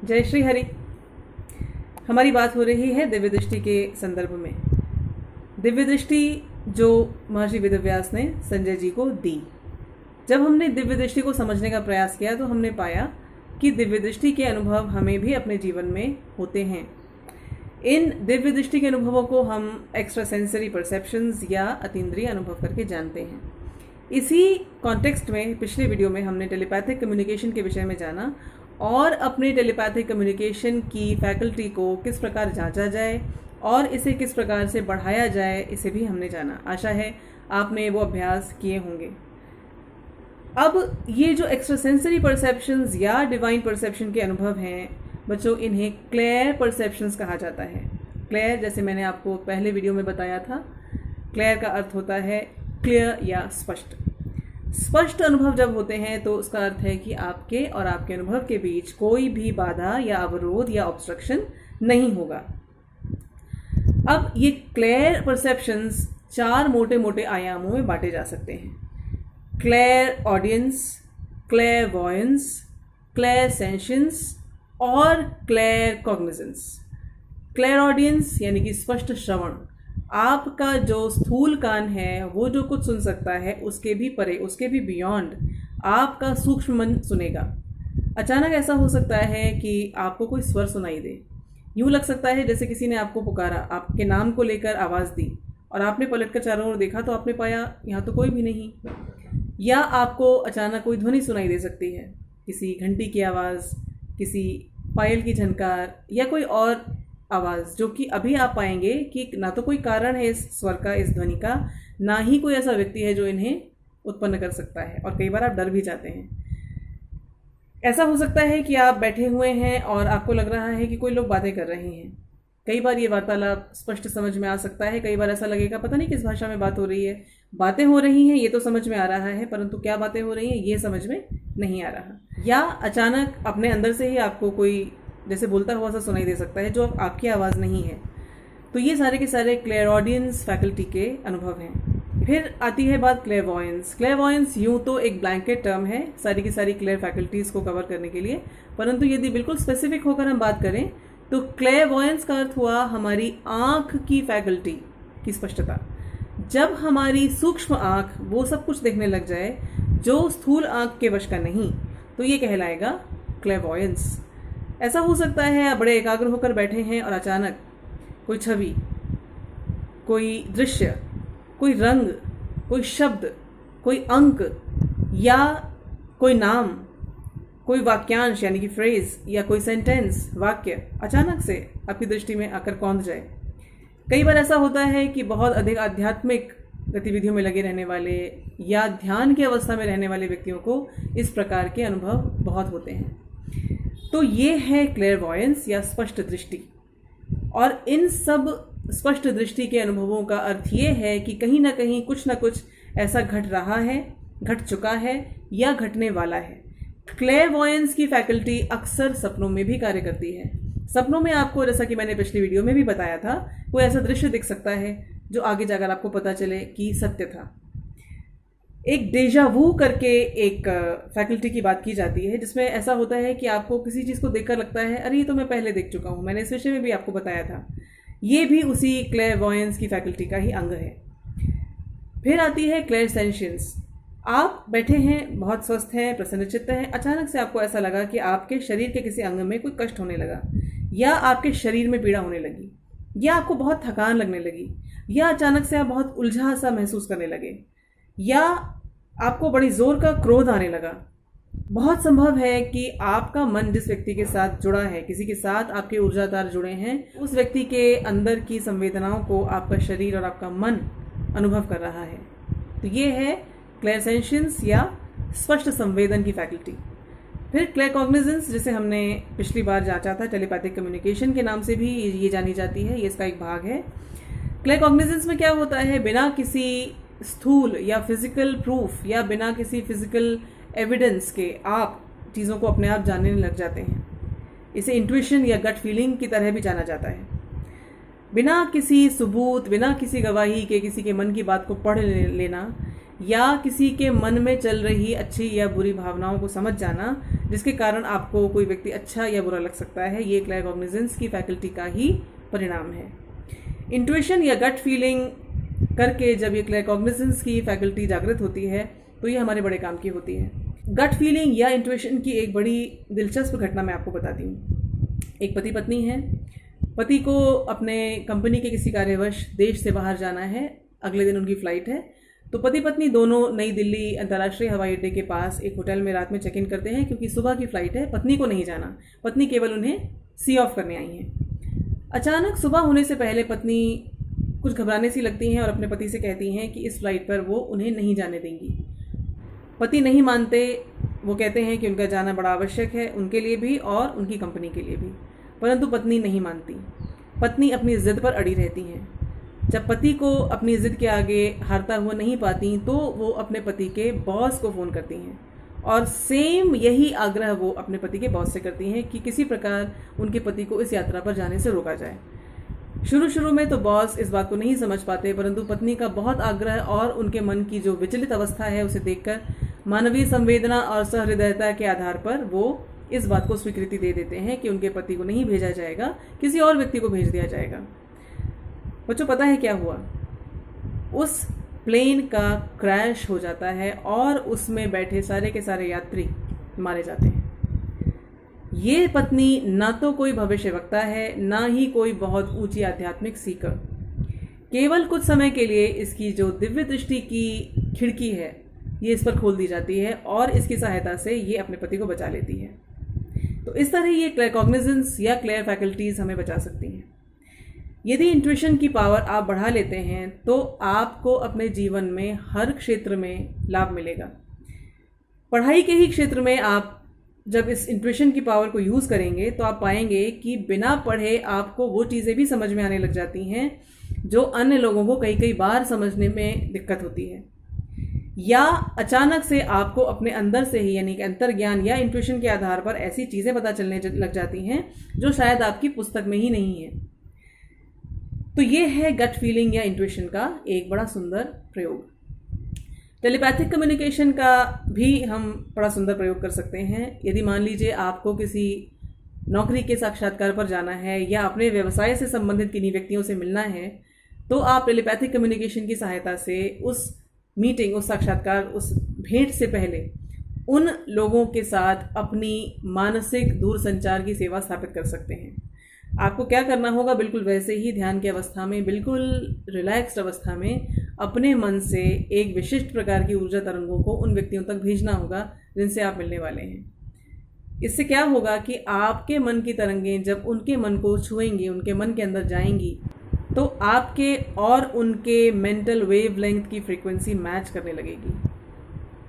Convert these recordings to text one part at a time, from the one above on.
जय श्री हरि। हमारी बात हो रही है दिव्य दृष्टि के संदर्भ में। दिव्य दृष्टि जो महर्षि वेदव्यास ने संजय जी को दी। जब हमने दिव्य दृष्टि को समझने का प्रयास किया तो हमने पाया कि दिव्य दृष्टि के अनुभव हमें भी अपने जीवन में होते हैं। इन दिव्य दृष्टि के अनुभवों को हम एक्स्ट्रा सेंसरी परसेप्शंस या अतीन्द्रिय अनुभव करके जानते हैं। इसी कॉन्टेक्स्ट में पिछले वीडियो में हमने टेलीपैथिक कम्युनिकेशन के विषय में जाना और अपने टेलीपैथिक कम्युनिकेशन की फैकल्टी को किस प्रकार जांचा जाए और इसे किस प्रकार से बढ़ाया जाए, इसे भी हमने जाना। आशा है आपने वो अभ्यास किए होंगे। अब ये जो एक्स्ट्रा सेंसरी परसेप्शंस या डिवाइन परसेप्शन के अनुभव हैं बच्चों, इन्हें क्लेयर परसेप्शंस कहा जाता है। क्लेयर, जैसे मैंने आपको पहले वीडियो में बताया था, क्लेयर का अर्थ होता है क्लियर या स्पष्ट। स्पष्ट अनुभव जब होते हैं तो उसका अर्थ है कि आपके और आपके अनुभव के बीच कोई भी बाधा या अवरोध या ऑब्स्ट्रक्शन नहीं होगा। अब ये क्लेयर परसेप्शंस 4 मोटे मोटे आयामों में बांटे जा सकते हैं। Clairaudience, clairvoyance, clairsentience और क्लेयर कॉग्निजेंस। क्लेयर ऑडियंस यानी कि स्पष्ट श्रवण। आपका जो स्थूल कान है वो जो कुछ सुन सकता है उसके भी परे, उसके भी बियॉन्ड आपका सूक्ष्म मन सुनेगा। अचानक ऐसा हो सकता है कि आपको कोई स्वर सुनाई दे। यूँ लग सकता है जैसे किसी ने आपको पुकारा, आपके नाम को लेकर आवाज़ दी और आपने पलटकर चारों ओर देखा तो आपने पाया यहाँ तो कोई भी नहीं। या आपको अचानक कोई ध्वनि सुनाई दे सकती है, किसी घंटी की आवाज़, किसी पायल की झनकार या कोई और आवाज़, जो कि अभी आप पाएंगे कि ना तो कोई कारण है इस स्वर का, इस ध्वनि का, ना ही कोई ऐसा व्यक्ति है जो इन्हें उत्पन्न कर सकता है। और कई बार आप डर भी जाते हैं। ऐसा हो सकता है कि आप बैठे हुए हैं और आपको लग रहा है कि कोई लोग बातें कर रहे हैं। कई बार ये वार्तालाप स्पष्ट समझ में आ सकता है, कई बार ऐसा लगेगा पता नहीं किस भाषा में बात हो रही है। बातें हो रही हैं ये तो समझ में आ रहा है, परंतु क्या बातें हो रही हैं ये समझ में नहीं आ रहा। या अचानक अपने अंदर से ही आपको कोई जैसे बोलता हुआ सा सुनाई दे सकता है जो आपकी आवाज़ नहीं है। तो ये सारे के सारे क्लेयरऑडियंस फैकल्टी के अनुभव हैं। फिर आती है बात क्लेयरवॉयंस। क्लेयरवॉयंस यूँ तो एक ब्लैंकेट टर्म है सारी की सारी क्लेयर फैकल्टीज़ को कवर करने के लिए, परंतु यदि बिल्कुल स्पेसिफिक होकर हम बात करें तो क्लेयरवॉयंस का अर्थ हुआ हमारी आँख की फैकल्टी की स्पष्टता। जब हमारी सूक्ष्म आँख वो सब कुछ देखने लग जाए जो स्थूल आँख के वश का नहीं, तो ये कहलाएगा क्लेयरवॉयंस। ऐसा हो सकता है आप बड़े एकाग्र होकर बैठे हैं और अचानक कोई छवि, कोई दृश्य, कोई रंग, कोई शब्द, कोई अंक या कोई नाम, कोई वाक्यांश यानी कि फ्रेज या कोई सेंटेंस, वाक्य अचानक से आपकी दृष्टि में आकर कौंध जाए। कई बार ऐसा होता है कि बहुत अधिक आध्यात्मिक गतिविधियों में लगे रहने वाले या ध्यान की अवस्था में रहने वाले व्यक्तियों को इस प्रकार के अनुभव बहुत होते हैं। तो ये है क्लेयरवॉयंस या स्पष्ट दृष्टि। और इन सब स्पष्ट दृष्टि के अनुभवों का अर्थ ये है कि कहीं ना कहीं कुछ ना कुछ ऐसा घट रहा है, घट चुका है या घटने वाला है। क्लेयरवॉयंस की फैकल्टी अक्सर सपनों में भी कार्य करती है। सपनों में आपको, जैसा कि मैंने पिछली वीडियो में भी बताया था, कोई ऐसा दृश्य दिख सकता है जो आगे जाकर आपको पता चले कि सत्य था। एक डेजा वू करके एक फैकल्टी की बात की जाती है जिसमें ऐसा होता है कि आपको किसी चीज़ को देखकर लगता है अरे ये तो मैं पहले देख चुका हूँ। मैंने इस विषय में भी आपको बताया था। ये भी उसी क्लेयरवॉयंस की फैकल्टी का ही अंग है। फिर आती है क्लेयरसेंशंस। आप बैठे हैं, बहुत स्वस्थ हैं, प्रसन्नचित्त हैं, अचानक से आपको ऐसा लगा कि आपके शरीर के किसी अंग में कोई कष्ट होने लगा, या आपके शरीर में पीड़ा होने लगी, या आपको बहुत थकान लगने लगी, या अचानक से आप बहुत उलझा सा महसूस करने लगे, या आपको बड़ी जोर का क्रोध आने लगा। बहुत संभव है कि आपका मन जिस व्यक्ति के साथ जुड़ा है, किसी के साथ आपके ऊर्जा तार जुड़े हैं, उस व्यक्ति के अंदर की संवेदनाओं को आपका शरीर और आपका मन अनुभव कर रहा है। तो ये है क्लेयरसेंशंस या स्पष्ट संवेदन की फैकल्टी। फिर क्लेयर कॉग्निजेंस, जिसे हमने पिछली बार जांचा था, टेलीपैथिक कम्युनिकेशन के नाम से भी ये जानी जाती है, ये इसका एक भाग है। क्लेयर कॉग्निजेंस में क्या होता है, बिना किसी स्थूल या फिजिकल प्रूफ या बिना किसी फिजिकल एविडेंस के आप चीज़ों को अपने आप जानने लग जाते हैं। इसे इंट्यूशन या गट फीलिंग की तरह भी जाना जाता है। बिना किसी सबूत, बिना किसी गवाही के किसी के मन की बात को पढ़ लेना, या किसी के मन में चल रही अच्छी या बुरी भावनाओं को समझ जाना, जिसके कारण आपको कोई व्यक्ति अच्छा या बुरा लग सकता है, ये क्लैरकॉग्निजेंस की फैकल्टी का ही परिणाम है। इंट्यूशन या गट फीलिंग करके जब ये क्लैरकॉग्निजेंस की फैकल्टी जागृत होती है तो ये हमारे बड़े काम की होती है। गट फीलिंग या इंट्यूशन की एक बड़ी दिलचस्प घटना मैं आपको बताती हूँ। एक पति पत्नी है, पति को अपने कंपनी के किसी कार्यवश देश से बाहर जाना है, अगले दिन उनकी फ़्लाइट है। तो पति पत्नी दोनों नई दिल्ली अंतर्राष्ट्रीय हवाई अड्डे के पास एक होटल में रात में चेक इन करते हैं, क्योंकि सुबह की फ़्लाइट है, पत्नी को नहीं जाना, पत्नी केवल उन्हें सी ऑफ करने आई हैं। अचानक सुबह होने से पहले पत्नी कुछ घबराने सी लगती हैं और अपने पति से कहती हैं कि इस फ्लाइट पर वो उन्हें नहीं जाने देंगी। पति नहीं मानते, वो कहते हैं कि उनका जाना बड़ा आवश्यक है, उनके लिए भी और उनकी कंपनी के लिए भी, परंतु पत्नी नहीं मानती। पत्नी अपनी ज़िद पर अड़ी रहती हैं। जब पति को अपनी ज़िद के आगे हारता हुआ नहीं पाती तो वो अपने पति के बॉस को फ़ोन करती हैं और सेम यही आग्रह वो अपने पति के बॉस से करती हैं कि किसी प्रकार उनके पति को इस यात्रा पर जाने से रोका जाए। शुरू में तो बॉस इस बात को नहीं समझ पाते, परंतु पत्नी का बहुत आग्रह और उनके मन की जो विचलित अवस्था है उसे देखकर मानवीय संवेदना और सहृदयता के आधार पर वो इस बात को स्वीकृति दे देते हैं कि उनके पति को नहीं भेजा जाएगा, किसी और व्यक्ति को भेज दिया जाएगा। बच्चों, पता है क्या हुआ? उस प्लेन का क्रैश हो जाता है और उसमें बैठे सारे के सारे यात्री मारे जाते हैं। ये पत्नी ना तो कोई भविष्यवक्ता है, ना ही कोई बहुत ऊंची आध्यात्मिक सीकर। केवल कुछ समय के लिए इसकी जो दिव्य दृष्टि की खिड़की है ये इस पर खोल दी जाती है और इसकी सहायता से ये अपने पति को बचा लेती है। तो इस तरह ये क्लैरकॉग्निजेंस या क्लेयर फैकल्टीज हमें बचा सकती हैं। यदि इंट्यूशन की पावर आप बढ़ा लेते हैं तो आपको अपने जीवन में हर क्षेत्र में लाभ मिलेगा। पढ़ाई के ही क्षेत्र में आप जब इस इंट्यूशन की पावर को यूज़ करेंगे तो आप पाएंगे कि बिना पढ़े आपको वो चीज़ें भी समझ में आने लग जाती हैं जो अन्य लोगों को कई बार समझने में दिक्कत होती है, या अचानक से आपको अपने अंदर से ही यानी कि अंतर्ज्ञान या इंट्यूशन के आधार पर ऐसी चीज़ें पता चलने लग जाती हैं जो शायद आपकी पुस्तक में ही नहीं है। तो ये है गट फीलिंग या इंट्यूशन का एक बड़ा सुंदर प्रयोग। टेलीपैथिक कम्युनिकेशन का भी हम बड़ा सुंदर प्रयोग कर सकते हैं। यदि मान लीजिए आपको किसी नौकरी के साक्षात्कार पर जाना है या अपने व्यवसाय से संबंधित किन्हीं व्यक्तियों से मिलना है, तो आप टेलीपैथिक कम्युनिकेशन की सहायता से उस मीटिंग, उस साक्षात्कार, उस भेंट से पहले उन लोगों के साथ अपनी मानसिक दूरसंचार की सेवा स्थापित कर सकते हैं। आपको क्या करना होगा? बिल्कुल वैसे ही ध्यान की अवस्था में, बिल्कुल रिलैक्स्ड अवस्था में अपने मन से एक विशिष्ट प्रकार की ऊर्जा तरंगों को उन व्यक्तियों तक भेजना होगा जिनसे आप मिलने वाले हैं। इससे क्या होगा कि आपके मन की तरंगें जब उनके मन को छुएंगी, उनके मन के अंदर जाएंगी, तो आपके और उनके मेंटल वेवलेंथ की फ्रीक्वेंसी मैच करने लगेगी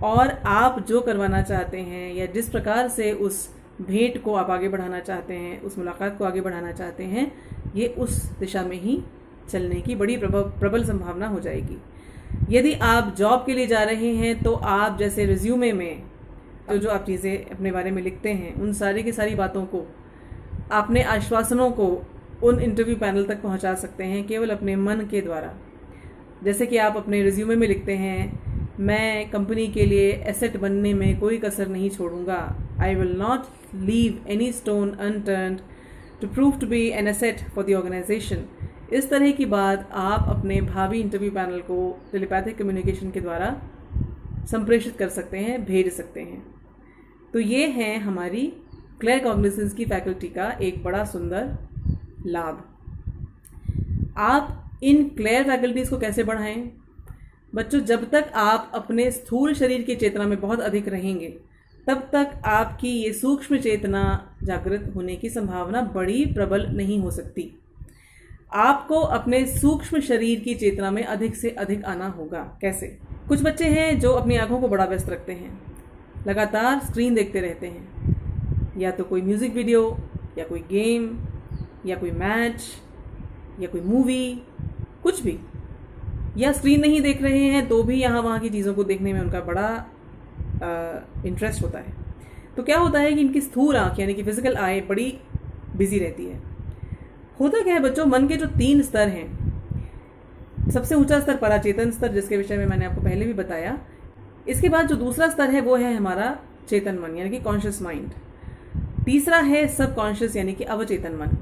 और आप जो करवाना चाहते हैं या जिस प्रकार से उस भेंट को आप आगे बढ़ाना चाहते हैं, उस मुलाकात को आगे बढ़ाना चाहते हैं, ये उस दिशा में ही चलने की बड़ी प्रबल संभावना हो जाएगी। यदि आप जॉब के लिए जा रहे हैं तो आप जैसे रिज्यूमे में जो आप चीज़ें अपने बारे में लिखते हैं, उन सारी की सारी बातों को, अपने आश्वासनों को उन इंटरव्यू पैनल तक पहुंचा सकते हैं केवल अपने मन के द्वारा। जैसे कि आप अपने रिज्यूमे में लिखते हैं, मैं कंपनी के लिए एसेट बनने में कोई कसर नहीं छोड़ूंगा, I will not leave any stone unturned to prove to be an asset for the organisation. इस तरह की बात आप अपने भावी इंटरव्यू पैनल को टेलीपैथिक कम्युनिकेशन के द्वारा संप्रेषित कर सकते हैं, भेज सकते हैं। तो ये है हमारी क्लैरकॉग्निजेंस की फैकल्टी का एक बड़ा सुंदर लाभ। आप इन क्लेयर फैकल्टीज़ को कैसे बढ़ाएं? बच्चों, जब तक आप अपने स्थूल शरीर की चेतना में बहुत अधिक रहेंगे तब तक आपकी ये सूक्ष्म चेतना जागृत होने की संभावना बड़ी प्रबल नहीं हो सकती। आपको अपने सूक्ष्म शरीर की चेतना में अधिक से अधिक आना होगा। कैसे? कुछ बच्चे हैं जो अपनी आंखों को बड़ा व्यस्त रखते हैं, लगातार स्क्रीन देखते रहते हैं, या तो कोई म्यूज़िक वीडियो या कोई गेम या कोई मैच या कोई मूवी, कुछ भी, या स्क्रीन नहीं देख रहे हैं तो भी यहाँ वहाँ की चीज़ों को देखने में उनका बड़ा इंटरेस्ट होता है। तो क्या होता है कि इनकी स्थूल आँख यानी कि फिजिकल आई बड़ी बिजी रहती है। होता क्या है बच्चों, मन के जो 3 स्तर हैं, सबसे ऊंचा स्तर पराचेतन स्तर, जिसके विषय में मैंने आपको पहले भी बताया। इसके बाद जो दूसरा स्तर है वो है हमारा चेतन मन यानी कि कॉन्शियस माइंड। तीसरा है सब कॉन्शियस यानी कि अवचेतन मन।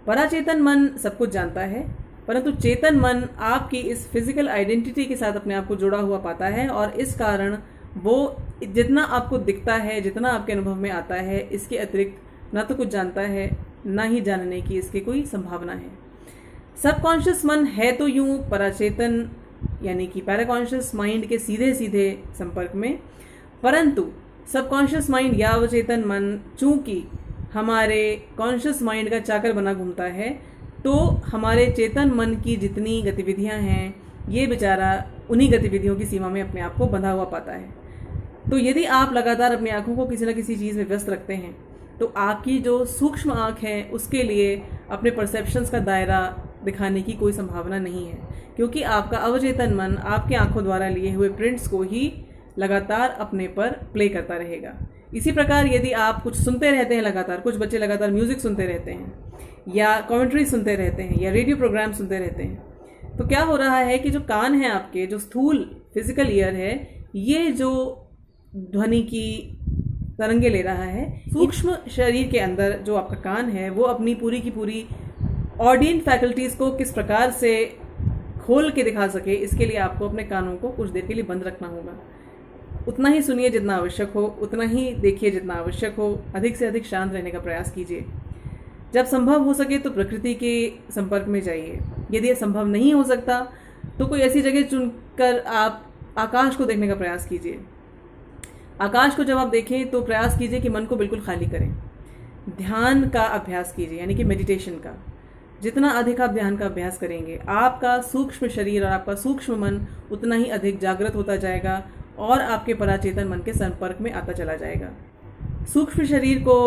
पराचेतन मन सब कुछ जानता है, परंतु चेतन मन आपकी इस फिजिकल आइडेंटिटी के साथ अपने आप को जुड़ा हुआ पाता है, और इस कारण वो जितना आपको दिखता है, जितना आपके अनुभव में आता है, इसके अतिरिक्त ना तो कुछ जानता है, ना ही जानने की इसकी कोई संभावना है। सबकॉन्शियस मन है तो यूं पराचेतन यानी कि पैराकॉन्शियस माइंड के सीधे सीधे संपर्क में, परंतु सबकॉन्शियस माइंड या अवचेतन मन चूंकि हमारे कॉन्शियस माइंड का चाकर बना घूमता है, तो हमारे चेतन मन की जितनी गतिविधियां हैं ये बेचारा उन्हीं गतिविधियों की सीमा में अपने आप को बंधा हुआ पाता है। तो यदि आप लगातार अपनी आंखों को किसी न किसी चीज़ में व्यस्त रखते हैं, तो आपकी जो सूक्ष्म आंख है उसके लिए अपने परसेप्शंस का दायरा दिखाने की कोई संभावना नहीं है, क्योंकि आपका अवचेतन मन आपके आंखों द्वारा लिए हुए प्रिंट्स को ही लगातार अपने पर प्ले करता रहेगा। इसी प्रकार यदि आप कुछ सुनते रहते हैं लगातार, कुछ बच्चे लगातार म्यूजिक सुनते रहते हैं या कमेंट्री सुनते रहते हैं या रेडियो प्रोग्राम सुनते रहते हैं, तो क्या हो रहा है कि जो कान है आपके, जो स्थूल फिजिकल ईयर है, ये जो ध्वनि की तरंगे ले रहा है, सूक्ष्म शरीर के अंदर जो आपका कान है वो अपनी पूरी की पूरी ऑडियंट फैकल्टीज को किस प्रकार से खोल के दिखा सके, इसके लिए आपको अपने कानों को कुछ देर के लिए बंद रखना होगा। उतना ही सुनिए जितना आवश्यक हो, उतना ही देखिए जितना आवश्यक हो, अधिक से अधिक शांत रहने का प्रयास कीजिए। जब संभव हो सके तो प्रकृति के संपर्क में जाइए। यदि यह संभव नहीं हो सकता तो कोई ऐसी जगह चुनकर आप आकाश को देखने का प्रयास कीजिए। आकाश को जब आप देखें तो प्रयास कीजिए कि मन को बिल्कुल खाली करें। ध्यान का अभ्यास कीजिए यानी कि मेडिटेशन का। जितना अधिक आप ध्यान का अभ्यास करेंगे, आपका सूक्ष्म शरीर और आपका सूक्ष्म मन उतना ही अधिक जागृत होता जाएगा और आपके पराचेतन मन के संपर्क में आता चला जाएगा। सूक्ष्म शरीर को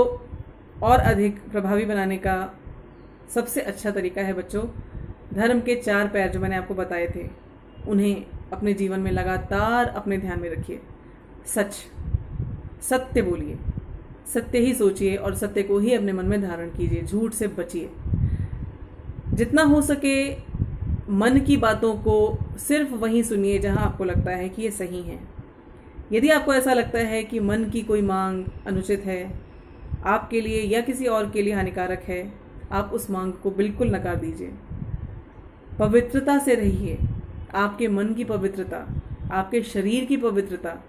और अधिक प्रभावी बनाने का सबसे अच्छा तरीका है बच्चों, धर्म के 4 पैर जो मैंने आपको बताए थे, उन्हें अपने जीवन में लगातार अपने ध्यान में रखिए। सच, सत्य बोलिए, सत्य ही सोचिए और सत्य को ही अपने मन में धारण कीजिए। झूठ से बचिए। जितना हो सके मन की बातों को सिर्फ वहीं सुनिए जहां आपको लगता है कि ये सही है। यदि आपको ऐसा लगता है कि मन की कोई मांग अनुचित है, आपके लिए या किसी और के लिए हानिकारक है, आप उस मांग को बिल्कुल नकार दीजिए। पवित्रता से रहिए। आपके मन की पवित्रता, आपके शरीर की पवित्रता,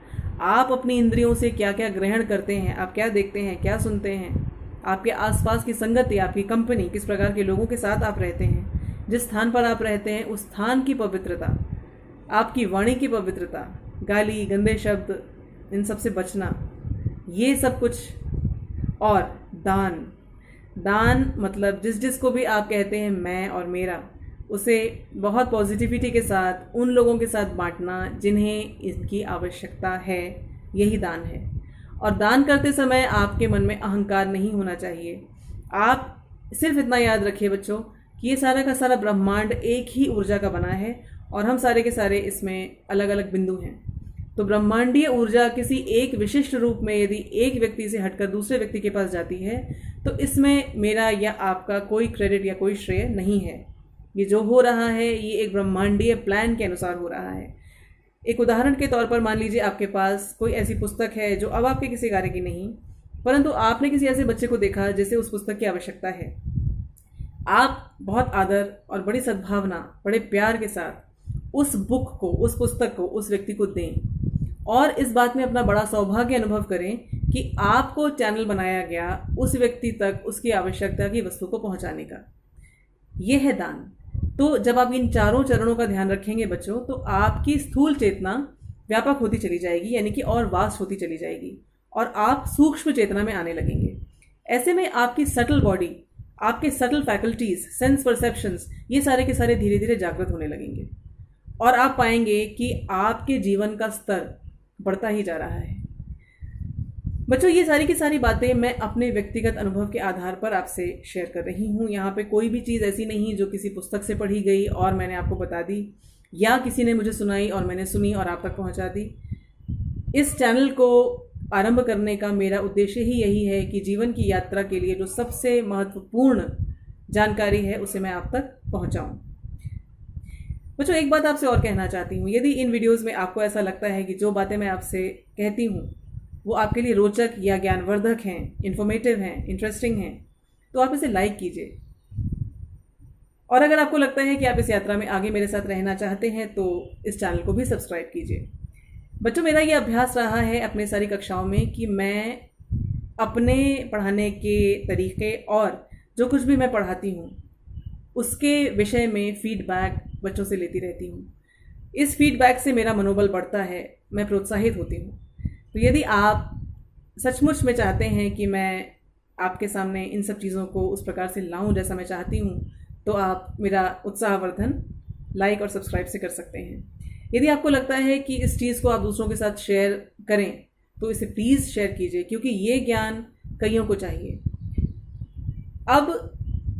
आप अपनी इंद्रियों से क्या क्या ग्रहण करते हैं, आप क्या देखते हैं, क्या सुनते हैं, आपके आसपास की संगति, आपकी कंपनी, किस प्रकार के लोगों के साथ आप रहते हैं, जिस स्थान पर आप रहते हैं उस स्थान की पवित्रता, आपकी वाणी की पवित्रता, गाली गंदे शब्द, इन सब से बचना, ये सब कुछ। और दान मतलब जिसको भी आप कहते हैं मैं और मेरा, उसे बहुत पॉजिटिविटी के साथ उन लोगों के साथ बांटना जिन्हें इसकी आवश्यकता है, यही दान है। और दान करते समय आपके मन में अहंकार नहीं होना चाहिए। आप सिर्फ इतना याद रखिए बच्चों कि ये सारा का सारा ब्रह्मांड एक ही ऊर्जा का बना है और हम सारे के सारे इसमें अलग अलग बिंदु हैं। तो ब्रह्मांडीय ऊर्जा किसी एक विशिष्ट रूप में यदि एक व्यक्ति से हटकर दूसरे व्यक्ति के पास जाती है तो इसमें मेरा या आपका कोई क्रेडिट या कोई श्रेय नहीं है। ये जो हो रहा है ये एक ब्रह्मांडीय प्लान के अनुसार हो रहा है। एक उदाहरण के तौर पर मान लीजिए आपके पास कोई ऐसी पुस्तक है जो अब आपके किसी कार्य की नहीं, परंतु आपने किसी ऐसे बच्चे को देखा जिसे उस पुस्तक की आवश्यकता है। आप बहुत आदर और बड़ी सद्भावना, बड़े प्यार के साथ उस बुक को, उस पुस्तक को उस व्यक्ति को दें और इस बात में अपना बड़ा सौभाग्य अनुभव करें कि आपको चैनल बनाया गया उस व्यक्ति तक उसकी आवश्यकता की वस्तु को पहुंचाने का। यह है दान। तो जब आप इन चारों चरणों का ध्यान रखेंगे बच्चों, तो आपकी स्थूल चेतना व्यापक होती चली जाएगी, यानी कि और वास्ट होती चली जाएगी और आप सूक्ष्म चेतना में आने लगेंगे। ऐसे में आपकी सटल बॉडी, आपके सटल फैकल्टीज, सेंस परसेप्शंस, ये सारे के सारे धीरे धीरे जागृत होने लगेंगे और आप पाएंगे कि आपके जीवन का स्तर बढ़ता ही जा रहा है। बच्चों, ये सारी की सारी बातें मैं अपने व्यक्तिगत अनुभव के आधार पर आपसे शेयर कर रही हूँ। यहाँ पे कोई भी चीज़ ऐसी नहीं जो किसी पुस्तक से पढ़ी गई और मैंने आपको बता दी, या किसी ने मुझे सुनाई और मैंने सुनी और आप तक पहुँचा दी। इस चैनल को आरंभ करने का मेरा उद्देश्य ही यही है कि जीवन की यात्रा के लिए जो सबसे महत्वपूर्ण जानकारी है उसे मैं आप तक पहुँचाऊँ। बच्चों, एक बात आपसे और कहना चाहती हूँ। यदि इन वीडियोस में आपको ऐसा लगता है कि जो बातें मैं आपसे कहती हूँ वो आपके लिए रोचक या ज्ञानवर्धक हैं, इन्फॉर्मेटिव हैं, इंटरेस्टिंग हैं, तो आप इसे लाइक कीजिए। और अगर आपको लगता है कि आप इस यात्रा में आगे मेरे साथ रहना चाहते हैं तो इस चैनल को भी सब्सक्राइब कीजिए। बच्चों, मेरा ये अभ्यास रहा है अपने सारी कक्षाओं में कि मैं अपने पढ़ाने के तरीके और जो कुछ भी मैं पढ़ाती हूँ उसके विषय में फीडबैक बच्चों से लेती रहती हूँ। इस फीडबैक से मेरा मनोबल बढ़ता है, मैं प्रोत्साहित होती हूँ। तो यदि आप सचमुच में चाहते हैं कि मैं आपके सामने इन सब चीज़ों को उस प्रकार से लाऊं जैसा मैं चाहती हूँ, तो आप मेरा उत्साहवर्धन लाइक और सब्सक्राइब से कर सकते हैं। यदि आपको लगता है कि इस चीज़ को आप दूसरों के साथ शेयर करें तो इसे प्लीज़ शेयर कीजिए, क्योंकि ये ज्ञान कईयों को चाहिए। अब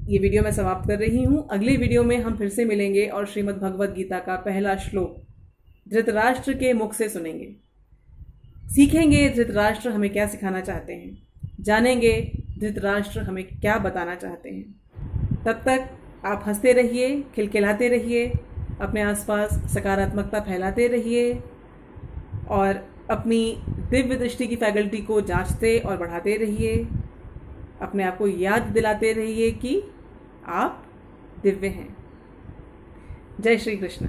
ये वीडियो मैं समाप्त कर रही हूँ। अगले वीडियो में हम फिर से मिलेंगे और श्रीमद् भगवद गीता का पहला श्लोक धृतराष्ट्र के मुख से सुनेंगे। सीखेंगे धृतराष्ट्र हमें क्या सिखाना चाहते हैं, जानेंगे धृतराष्ट्र हमें क्या बताना चाहते हैं। तब तक आप हंसते रहिए, खिलखिलाते रहिए, अपने आसपास सकारात्मकता फैलाते रहिए और अपनी दिव्य दृष्टि की फैकल्टी को जांचते और बढ़ाते रहिए। अपने आप को याद दिलाते रहिए कि आप दिव्य हैं। जय श्री कृष्ण।